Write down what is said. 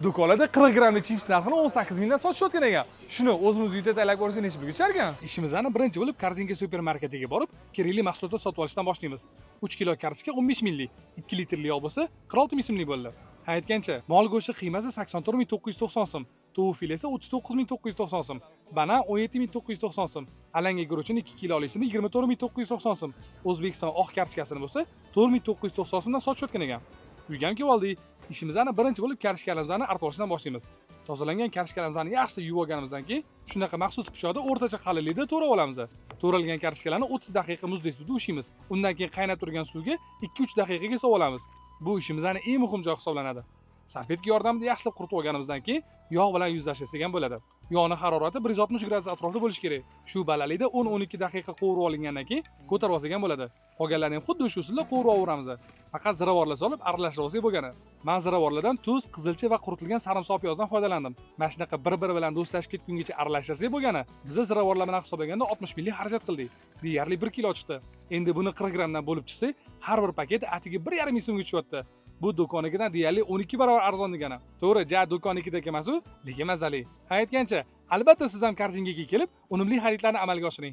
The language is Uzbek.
Do'konlarda 40 grammlik chips narxini 18 mingdan sotishayotgan ekan. Shuni o'zimiz uyda tayyorlab ko'rsa necha pulga tusharkan? Ishimizni birinchi bo'lib Korzinka supermarketiga borib, kerakli mahsulotlar sotib olishdan boshlaymiz. 3 kilo kartoshka 15 minglik, 2 litrli yog' bo'lsa 46 ming so'mlik bo'ldi. Aytgancha, mol go'shti qiymasi 84.990 so'm, tovuq filesi 39.990 so'm, banan 17.990 so'm, alanga guruchini 2 kilolisini 24.990 so'm, O'zbekiston oq kartoshkasini bo'lsa 4.990 so'mdan sotishayotgan ekan. Uyga ham kelib oldik. Ishimizni birinchi bo'lib kartoshkalarimizni artib olishdan boshlaymiz. Tozalangan kartoshkalarimizni yaxshi yuvib olganimizdan keyin shunaqa maxsus pichoqda o'rtacha qalinlikda to'rab olamiz. To'ralgan kartoshkalarni 30 daqiqa muzday suvda ushlaymiz. Undan keyin qaynab turgan suvga 2-3 daqiqaga solib olamiz. Bu ishimizning eng muhim joyi hisoblanadi. Salfetka yordamida yaxshilab quritib olganimizdan keyin yog' bilan yuzlashasak ham bo'ladi. Yog'ning harorati 160 gradus atrofida bo'lishi kerak. Shu balandlikda 10-12 daqiqa qovurib olingandan keyin ko'tarib olsak ham bo'ladi. Qolganlarini ham xuddi shu usulda qovurib olaveramiz. Faqat ziravorlar solib aralashtirib olsak bo'lgani. Men ziravorlardan tuz, qizilcha va quritilgan sarimsoq piyozdan foydalandim. Mana shunaqa bir-biri bilan do'stlashib ketgungacha aralashtirsak bo'lgani. Biz ziravorlar bilan hisoblaganda 60 millik xarajat qildik. Deyarli 1 kilo chiqdi. Endi buni 40 grammdan bo'lib chiqsak, har bir paket atiga 1,5 ming so'mga tushyapti. Bu do'konnikidan deyarli 12 barobar arzon degani. To'g'ri, do'konnikidek emas-u, lekin mazali. Aytgancha, albatta siz ham Korzinkaga kelib, unumli xaridlarni amalga oshiring.